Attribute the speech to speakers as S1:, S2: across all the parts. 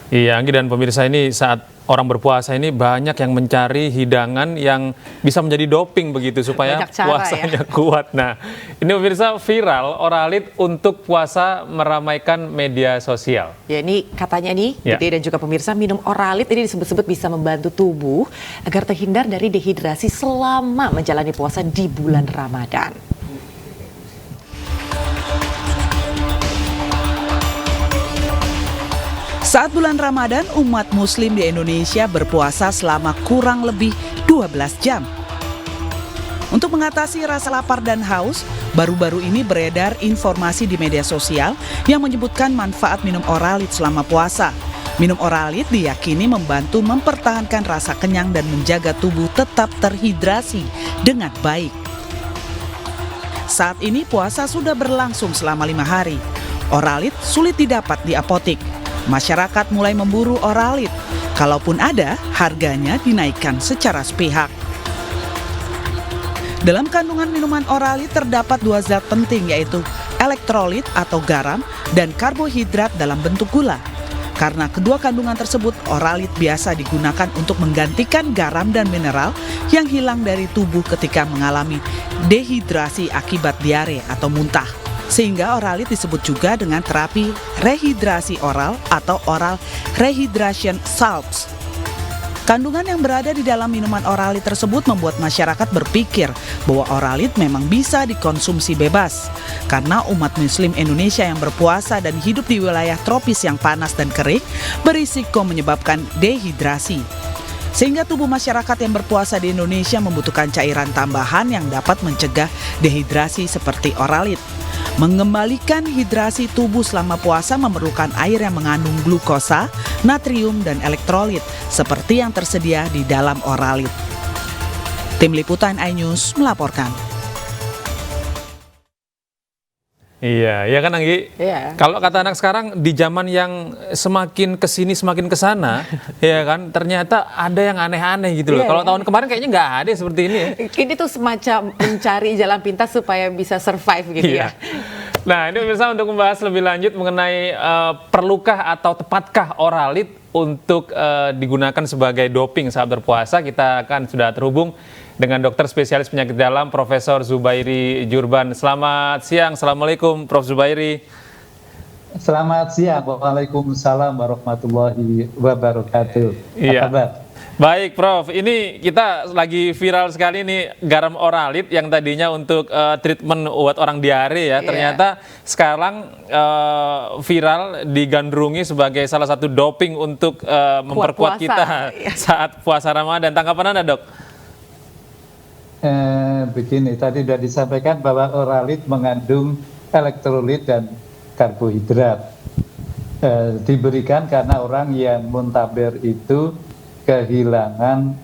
S1: Iya, Anggi dan pemirsa, ini saat orang berpuasa ini banyak yang mencari hidangan yang bisa menjadi doping begitu supaya
S2: Banyak cara,
S1: puasanya kuat. Nah, ini pemirsa viral Oralit untuk puasa meramaikan media sosial.
S2: Ya, ini katanya nih,
S1: Ya.
S2: Gede dan juga pemirsa, minum Oralit ini disebut-sebut bisa membantu tubuh agar terhindar dari dehidrasi selama menjalani puasa di bulan Ramadan.
S3: Saat bulan Ramadan, umat muslim di Indonesia berpuasa selama kurang lebih 12 jam. Untuk mengatasi rasa lapar dan haus, baru-baru ini beredar informasi di media sosial yang menyebutkan manfaat minum Oralit selama puasa. Minum Oralit diyakini membantu mempertahankan rasa kenyang dan menjaga tubuh tetap terhidrasi dengan baik. Saat ini puasa sudah berlangsung selama 5 hari. Oralit sulit didapat di apotik. Masyarakat mulai memburu Oralit. Kalaupun ada, harganya dinaikkan secara sepihak. Dalam kandungan minuman Oralit terdapat 2 zat penting, yaitu elektrolit atau garam dan karbohidrat dalam bentuk gula. Karena kedua kandungan tersebut, Oralit biasa digunakan untuk menggantikan garam dan mineral yang hilang dari tubuh ketika mengalami dehidrasi akibat diare atau muntah. Sehingga Oralit disebut juga dengan terapi rehidrasi oral atau oral rehydration salves. Kandungan yang berada di dalam minuman Oralit tersebut membuat masyarakat berpikir bahwa Oralit memang bisa dikonsumsi bebas. Karena umat muslim Indonesia yang berpuasa dan hidup di wilayah tropis yang panas dan kering berisiko menyebabkan dehidrasi. Sehingga tubuh masyarakat yang berpuasa di Indonesia membutuhkan cairan tambahan yang dapat mencegah dehidrasi seperti Oralit. Mengembalikan hidrasi tubuh selama puasa memerlukan air yang mengandung glukosa, natrium, dan elektrolit seperti yang tersedia di dalam Oralit. Tim Liputan iNews melaporkan.
S1: Iya, ya kan Anggi?
S2: Iya.
S1: Kalau kata anak sekarang di zaman yang semakin kesini semakin kesana, ya kan, ternyata ada yang aneh-aneh gitu loh.
S2: Iya,
S1: Kalau
S2: iya.
S1: tahun kemarin kayaknya nggak ada seperti ini ya.
S2: Ini tuh semacam mencari jalan pintas supaya bisa survive gitu
S1: Iya.
S2: ya.
S1: Nah, ini pemirsa, untuk membahas lebih lanjut mengenai perlukah atau tepatkah Oralit untuk digunakan sebagai doping saat berpuasa, kita akan sudah terhubung dengan dokter spesialis penyakit dalam Profesor Zubairi Jurban. Selamat siang, Assalamualaikum Prof. Zubairi.
S4: Selamat siang, Waalaikumsalam warahmatullahi wabarakatuh.
S1: Iya.
S4: Apa kabar?
S1: Baik Prof, ini kita lagi viral sekali nih garam Oralit yang tadinya untuk treatment buat orang diare ya.
S2: Iya.
S1: Ternyata sekarang viral digandrungi sebagai salah satu doping untuk memperkuat
S2: puasa.
S1: kita
S2: Iya.
S1: saat puasa Ramadan. Tanggapan Anda, Dok?
S4: Begini, tadi sudah disampaikan bahwa Oralit mengandung elektrolit dan karbohidrat. Diberikan karena orang yang muntaber itu kehilangan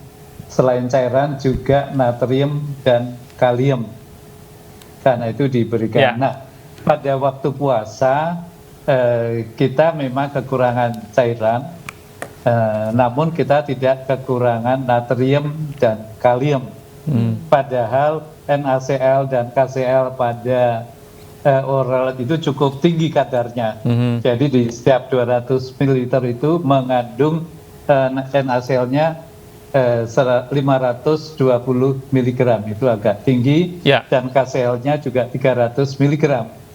S4: selain cairan juga natrium dan kalium. Karena itu diberikan.
S1: Ya.
S4: Nah, pada waktu puasa kita memang kekurangan cairan, namun kita tidak kekurangan natrium dan kalium. Padahal NaCl dan KCl pada Oralit itu cukup tinggi kadarnya. Jadi di setiap 200 ml itu mengandung NaCl-nya 520 mg, itu agak tinggi,
S1: Ya.
S4: dan KCl-nya juga 300 mg.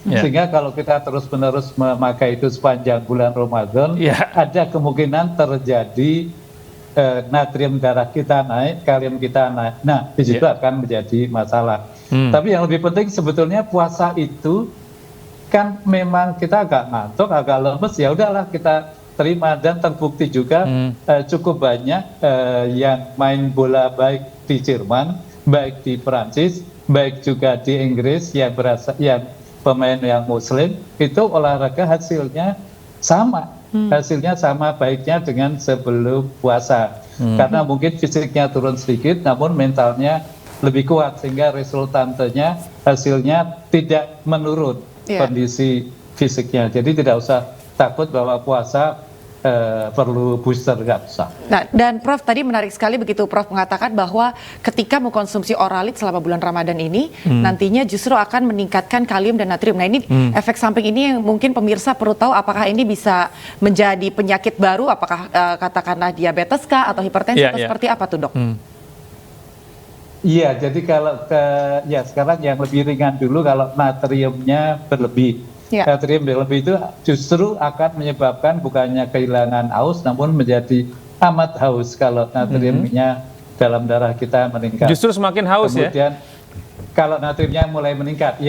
S1: Ya.
S4: Sehingga kalau kita terus-menerus memakai itu sepanjang bulan Ramadan,
S1: Ya.
S4: ada kemungkinan terjadi natrium darah kita naik, kalium kita naik. Nah, di situ akan menjadi masalah. Tapi yang lebih penting sebetulnya puasa itu kan memang kita agak ngantuk, agak lemes, ya udahlah kita terima, dan terbukti juga cukup banyak yang main bola baik di Jerman, baik di Perancis, baik juga di Inggris yang pemain yang Muslim itu olahraga hasilnya sama. Hasilnya sama baiknya dengan sebelum puasa. Karena mungkin fisiknya turun sedikit, namun mentalnya lebih kuat, sehingga resultantenya hasilnya tidak menurun kondisi fisiknya. Jadi tidak usah takut bahwa puasa perlu booster, nggak usah.
S2: Nah, dan Prof tadi menarik sekali begitu Prof mengatakan bahwa ketika mengkonsumsi Oralit selama bulan Ramadan ini nantinya justru akan meningkatkan kalium dan natrium. Nah, ini efek samping ini yang mungkin pemirsa perlu tahu, apakah ini bisa menjadi penyakit baru, apakah katakanlah diabetes kah atau hipertensi atau seperti apa tuh, Dok?
S4: Iya, jadi kalau sekarang yang lebih ringan dulu kalau natriumnya berlebih. Natrium berlebih itu justru akan menyebabkan bukannya kehilangan haus, namun menjadi amat haus kalau natriumnya dalam darah kita meningkat.
S1: Justru semakin haus.
S4: Kemudian kalau natriumnya mulai meningkat,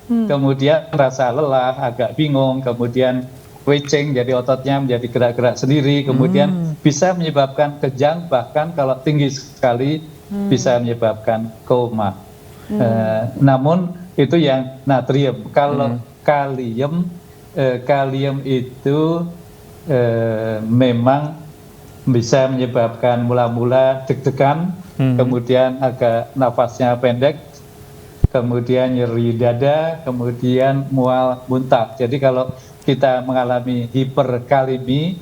S4: kemudian rasa lelah, agak bingung, kemudian twitching, jadi ototnya menjadi gerak-gerak sendiri, kemudian bisa menyebabkan kejang, bahkan kalau tinggi sekali bisa menyebabkan koma. Namun itu yang natrium. Kalau kalium itu memang bisa menyebabkan mula-mula deg-degan, kemudian agak nafasnya pendek, kemudian nyeri dada, kemudian mual, muntah. Jadi kalau kita mengalami hiperkalemi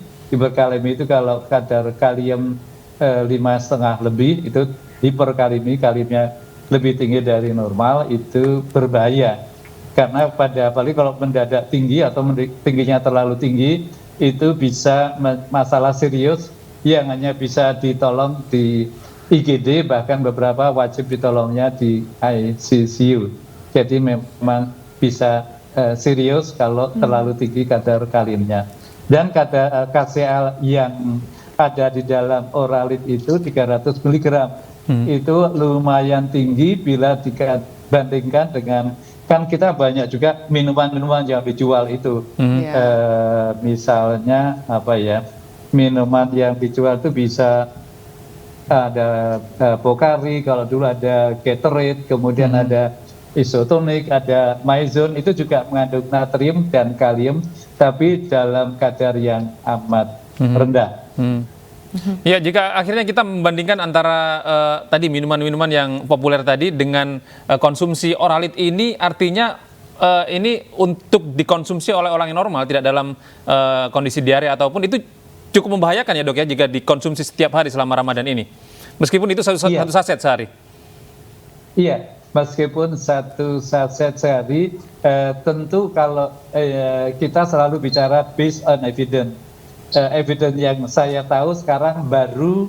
S4: itu kalau kadar kalium 5,5 lebih, itu hiperkalemi, kaliumnya lebih tinggi dari normal, itu berbahaya. Karena apalagi kalau mendadak tinggi atau tingginya terlalu tinggi, itu bisa masalah serius yang hanya bisa ditolong di IGD, bahkan beberapa wajib ditolongnya di ICU. Jadi memang bisa serius kalau terlalu tinggi kadar kaliumnya. Dan kadar KCl yang ada di dalam Oralit itu 300 mg. Itu lumayan tinggi bila dibandingkan dengan, kan kita banyak juga minuman-minuman yang dijual itu. Misalnya minuman yang dijual itu bisa ada Pocari, kalau dulu ada Gatorade, kemudian ada Isotonic, ada Maizone, itu juga mengandung natrium dan kalium, tapi dalam kadar yang amat rendah.
S1: Ya, jika akhirnya kita membandingkan antara tadi minuman-minuman yang populer tadi dengan konsumsi Oralit ini, artinya ini untuk dikonsumsi oleh orang yang normal, tidak dalam kondisi diare ataupun, itu cukup membahayakan ya, Dok ya, jika dikonsumsi setiap hari selama Ramadan ini, meskipun itu satu saset sehari. Iya,
S4: meskipun satu saset sehari, tentu kalau kita selalu bicara based on evidence. Evidence yang saya tahu sekarang baru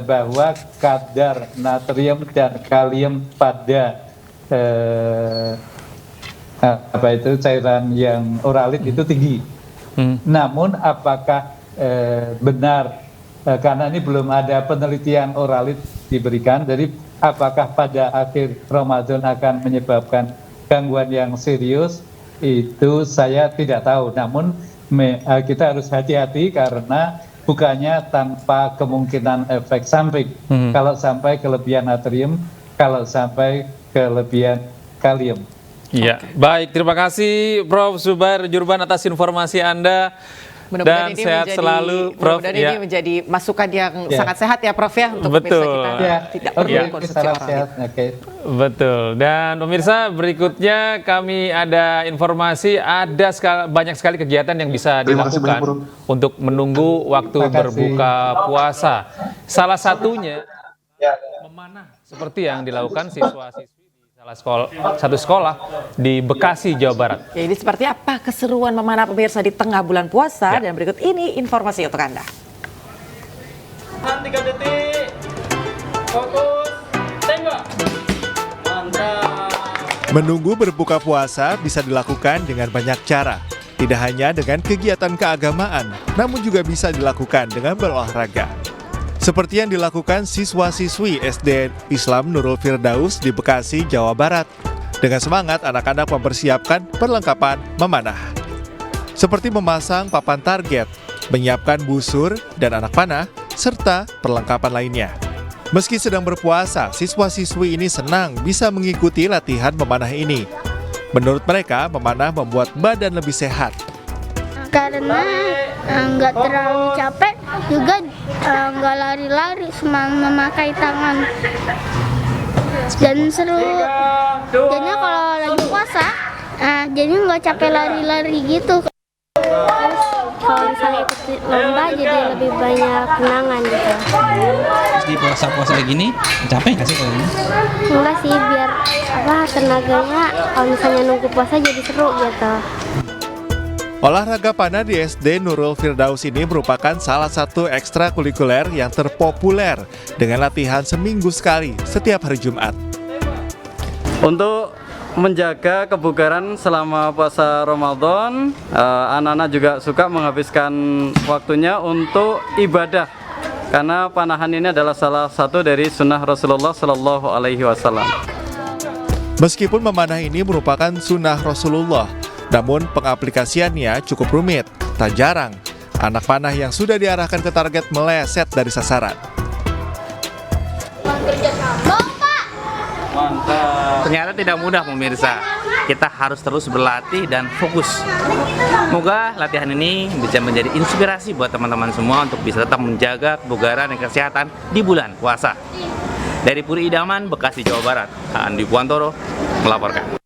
S4: bahwa kadar natrium dan kalium pada cairan yang Oralit itu tinggi. Namun apakah benar, karena ini belum ada penelitian Oralit diberikan, jadi apakah pada akhir Ramadan akan menyebabkan gangguan yang serius, itu saya tidak tahu. Namun kita harus hati-hati karena bukannya tanpa kemungkinan efek samping. Kalau sampai kelebihan natrium, kalau sampai kelebihan kalium.
S1: Iya, baik. Terima kasih Prof. Zubair Jurban atas informasi Anda. Dan sehat selalu, Prof.
S2: Mudah-mudahan ini menjadi masukan yang sangat sehat ya, Prof ya, untuk pemirsa kita tidak perlu konsumsi Oralit.
S1: Betul. Dan pemirsa, berikutnya kami ada informasi, ada banyak sekali kegiatan yang bisa dilakukan untuk menunggu waktu berbuka puasa. Salah satunya memanah, seperti yang dilakukan siswa-siswi satu sekolah di Bekasi, Jawa Barat.
S2: Jadi seperti apa keseruan memanah pemirsa di tengah bulan puasa, dan berikut ini informasi untuk Anda.
S5: 3 detik, fokus, tembak. Mantap.
S6: Menunggu berbuka puasa bisa dilakukan dengan banyak cara. Tidak hanya dengan kegiatan keagamaan, namun juga bisa dilakukan dengan berolahraga. Seperti yang dilakukan siswa-siswi SD Islam Nurul Firdaus di Bekasi, Jawa Barat. Dengan semangat, anak-anak mempersiapkan perlengkapan memanah. Seperti memasang papan target, menyiapkan busur dan anak panah, serta perlengkapan lainnya. Meski sedang berpuasa, siswa-siswi ini senang bisa mengikuti latihan memanah ini. Menurut mereka, memanah membuat badan lebih sehat.
S7: Karena nggak terlalu capek, juga nggak lari-lari, memakai tangan, dan seru. Jadinya kalau lagi puasa, jadi nggak capek lari-lari gitu. kalau misalnya ikut lomba jadi lebih banyak kenangan gitu.
S8: Terus di puasa-puasa kayak gini, capek nggak sih kalau ini?
S7: Enggak sih, biar tenaganya kalau misalnya nunggu puasa jadi seru gitu.
S6: Olahraga panah di SD Nurul Firdaus ini merupakan salah satu ekstrakurikuler yang terpopuler dengan latihan seminggu sekali setiap hari Jumat.
S9: Untuk menjaga kebugaran selama puasa Ramadan, anak-anak juga suka menghabiskan waktunya untuk ibadah. Karena panahan ini adalah salah satu dari sunnah Rasulullah Shallallahu Alaihi Wasallam.
S6: Meskipun memanah ini merupakan sunnah Rasulullah, namun pengaplikasiannya cukup rumit. Tak jarang, anak panah yang sudah diarahkan ke target meleset dari sasaran.
S10: Ternyata tidak mudah pemirsa. Kita harus terus berlatih dan fokus. Semoga latihan ini bisa menjadi inspirasi buat teman-teman semua untuk bisa tetap menjaga kebugaran dan kesehatan di bulan puasa. Dari Puri Idaman, Bekasi, Jawa Barat, Andi Puantoro melaporkan.